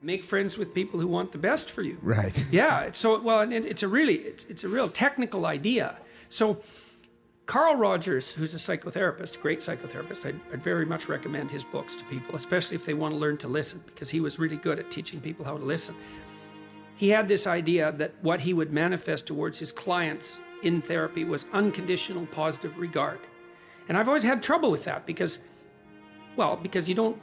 make friends with people who want the best for you. Right. Yeah. So, well, and it's a real technical idea. So Carl Rogers, who's a psychotherapist, a great psychotherapist, I'd very much recommend his books to people, especially if they want to learn to listen, because he was really good at teaching people how to listen. He had this idea that what he would manifest towards his clients in therapy was unconditional positive regard. And I've always had trouble with that because you don't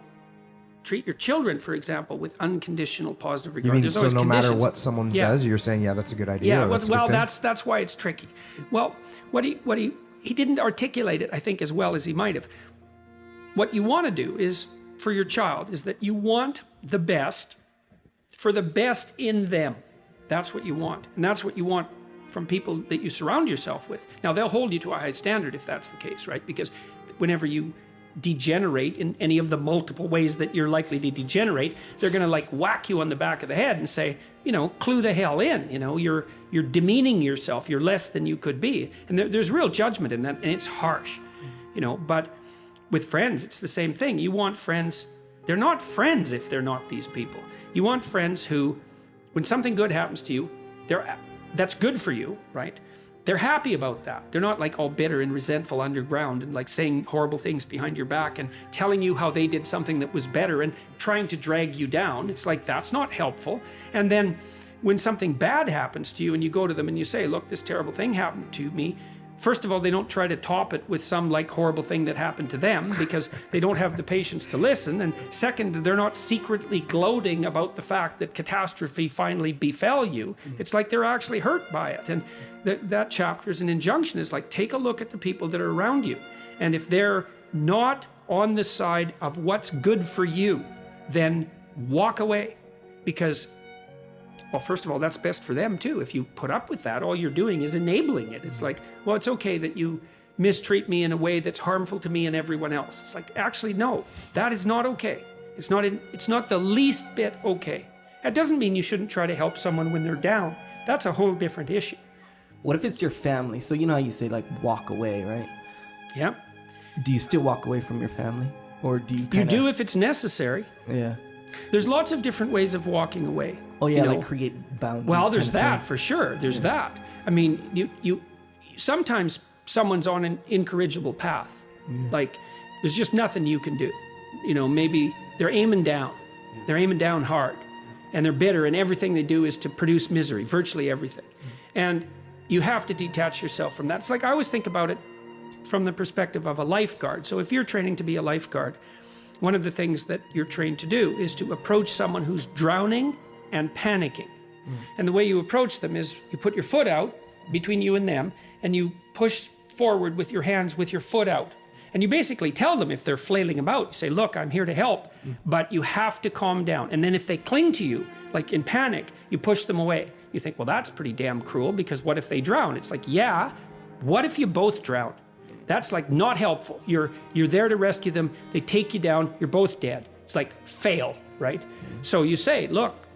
treat your children, for example, with unconditional positive regard. You mean There's so always no matter conditions. what someone says, you're saying, yeah, that's a good idea? Yeah, that's well, that's why it's tricky. Well, what he didn't articulate it, I think, as well as he might have. What you want to do is, for your child, is that you want the best for the best in them. That's what you want. And that's what you want from people that you surround yourself with. Now, they'll hold you to a high standard if that's the case, right? Because whenever you degenerate in any of the multiple ways that you're likely to degenerate, they're going to like whack you on the back of the head and say, clue the hell in, you're demeaning yourself, you're less than you could be. And there's real judgment in that, and it's harsh, but with friends, it's the same thing. You want friends, they're not friends if they're not these people. You want friends who, when something good happens to you, that's good for you, right? They're happy about that. They're not like all bitter and resentful underground and like saying horrible things behind your back and telling you how they did something that was better and trying to drag you down. It's like, that's not helpful. And then when something bad happens to you and you go to them and you say, look, this terrible thing happened to me. First of all, they don't try to top it with some like horrible thing that happened to them because they don't have the patience to listen. And second, they're not secretly gloating about the fact that catastrophe finally befell you. It's like they're actually hurt by it. And that chapter is an injunction. Is like, take a look at the people that are around you. And if they're not on the side of what's good for you, then walk away. Because, well, first of all, that's best for them too. If you put up with that, all you're doing is enabling it. It's like, well, it's okay that you mistreat me in a way that's harmful to me and everyone else. It's like, actually, no, that is not okay. It's not the least bit okay. That doesn't mean you shouldn't try to help someone when they're down. That's a whole different issue. What if it's your family? So you know how you say like walk away, right? Yeah. Do you still walk away from your family? Or do you You do if it's necessary. Yeah. There's lots of different ways of walking away. Oh yeah, like create boundaries. Well, there's that for sure. There's that. I mean, you sometimes someone's on an incorrigible path. Like there's just nothing you can do. Maybe they're aiming down. They're aiming down hard. And they're bitter, and everything they do is to produce misery, virtually everything. And you have to detach yourself from that. It's like, I always think about it from the perspective of a lifeguard. So if you're training to be a lifeguard, one of the things that you're trained to do is to approach someone who's drowning and panicking. And the way you approach them is you put your foot out between you and them, and you push forward with your hands with your foot out. And you basically tell them if they're flailing about, you say, look, I'm here to help, but you have to calm down. And then if they cling to you, like in panic, you push them away. You think, well, that's pretty damn cruel, because what if they drown? It's like, yeah, what if you both drown? That's like not helpful. You're there to rescue them. They take you down. You're both dead. It's like fail, right? So you say, look,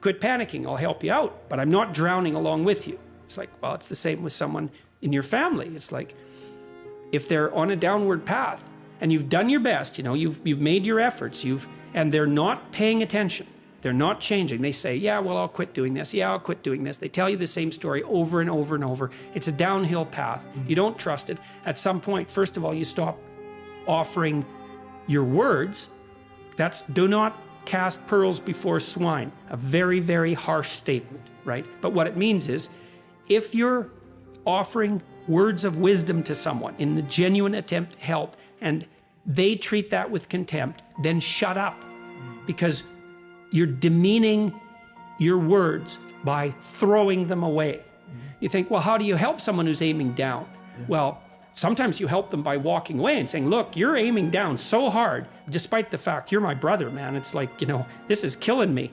quit panicking. I'll help you out, but I'm not drowning along with you. It's like, well, it's the same with someone in your family. It's like, if they're on a downward path and you've done your best, you've made your efforts, and they're not paying attention. They're not changing. They say, yeah, well, I'll quit doing this. Yeah, I'll quit doing this. They tell you the same story over and over and over. It's a downhill path. You don't trust it. At some point, first of all, you stop offering your words. That's do not cast pearls before swine. A very, very harsh statement, right? But what it means is, if you're offering words of wisdom to someone in the genuine attempt to help, and they treat that with contempt, then shut up, because you're demeaning your words by throwing them away. You think, well, how do you help someone who's aiming down? Well, sometimes you help them by walking away and saying, look, you're aiming down so hard, despite the fact you're my brother, man. It's like, this is killing me.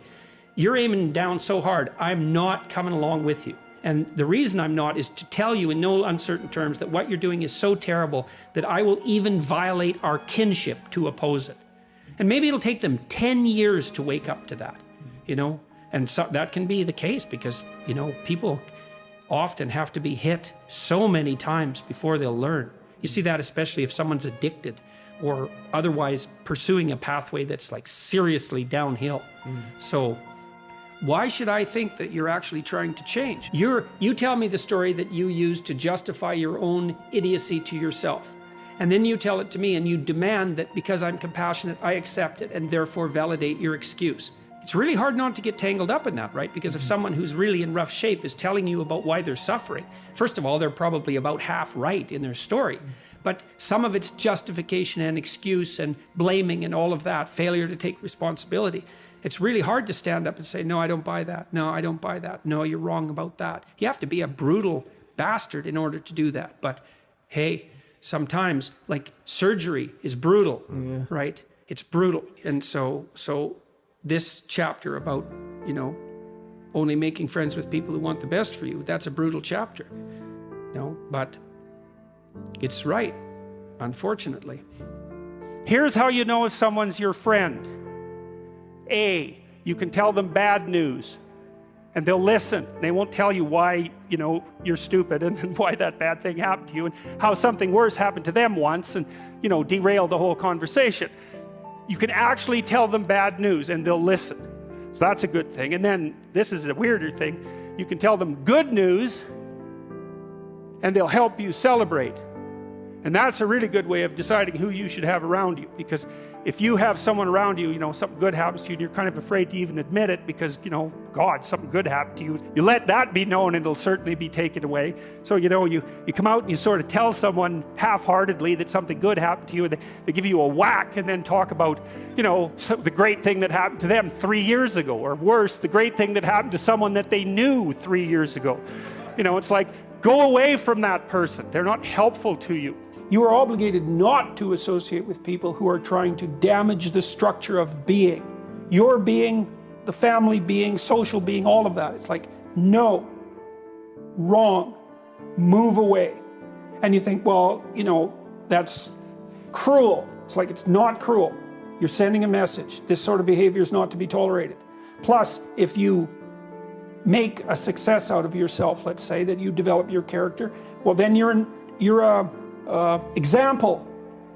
You're aiming down so hard, I'm not coming along with you. And the reason I'm not is to tell you in no uncertain terms that what you're doing is so terrible that I will even violate our kinship to oppose it. And maybe it'll take them 10 years to wake up to that, And so that can be the case because, people often have to be hit so many times before they'll learn. You see that especially if someone's addicted. or otherwise pursuing a pathway that's like seriously downhill. So why should I think that you're actually trying to change? You tell me the story that you use to justify your own idiocy to yourself. And then you tell it to me and you demand that because I'm compassionate, I accept it and therefore validate your excuse. It's really hard not to get tangled up in that, right? Because if someone who's really in rough shape is telling you about why they're suffering, first of all, they're probably about half right in their story. But some of it's justification and excuse and blaming and all of that, failure to take responsibility. It's really hard to stand up and say, no, I don't buy that. No, I don't buy that. No, you're wrong about that. You have to be a brutal bastard in order to do that. But hey, sometimes like surgery is brutal, right? It's brutal. And so this chapter about, only making friends with people who want the best for you, that's a brutal chapter, but it's right, unfortunately. Here's how you know if someone's your friend. A, you can tell them bad news and they'll listen. They won't tell you why, you're stupid and why that bad thing happened to you and how something worse happened to them once and, derail the whole conversation. You can actually tell them bad news and they'll listen. So that's a good thing. And then this is a weirder thing. You can tell them good news and they'll help you celebrate. And that's a really good way of deciding who you should have around you. Because if you have someone around you, something good happens to you and you're kind of afraid to even admit it because, God, something good happened to you. You let that be known and it'll certainly be taken away. So, you come out and you sort of tell someone half-heartedly that something good happened to you and they give you a whack and then talk about, the great thing that happened to them 3 years ago, or worse, the great thing that happened to someone that they knew 3 years ago. It's like, go away from that person. They're not helpful to you. You are obligated not to associate with people who are trying to damage the structure of being. Your being, the family being, social being, all of that. It's like, no, wrong, move away. And you think, well, that's cruel. It's like, it's not cruel. You're sending a message. This sort of behavior is not to be tolerated. Plus, if you make a success out of yourself, let's say, that you develop your character, well, then you're a example,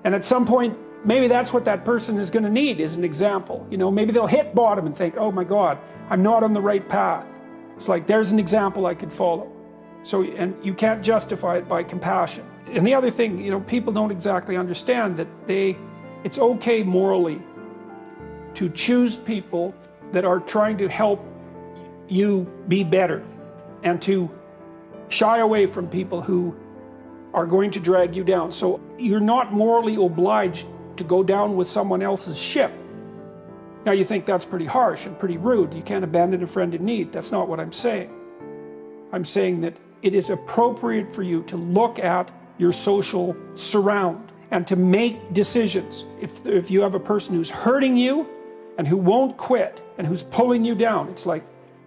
and at some point maybe that's what that person is going to need, is an example. Maybe they'll hit bottom and think, oh my God, I'm not on the right path. It's like, there's an example I could follow. So, and you can't justify it by compassion. And the other thing, people don't exactly understand that it's okay morally to choose people that are trying to help you be better and to shy away from people who are going to drag you down. So you're not morally obliged to go down with someone else's ship. Now you think that's pretty harsh and pretty rude. You can't abandon a friend in need. That's not what I'm saying. I'm saying that it is appropriate for you to look at your social surround and to make decisions. If you have a person who's hurting you and who won't quit and who's pulling you down, it's like,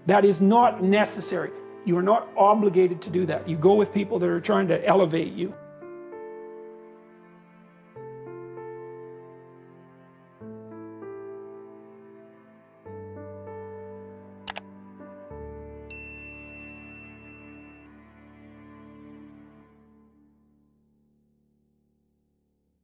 that is not necessary. You are not obligated to do that. You go with people that are trying to elevate you.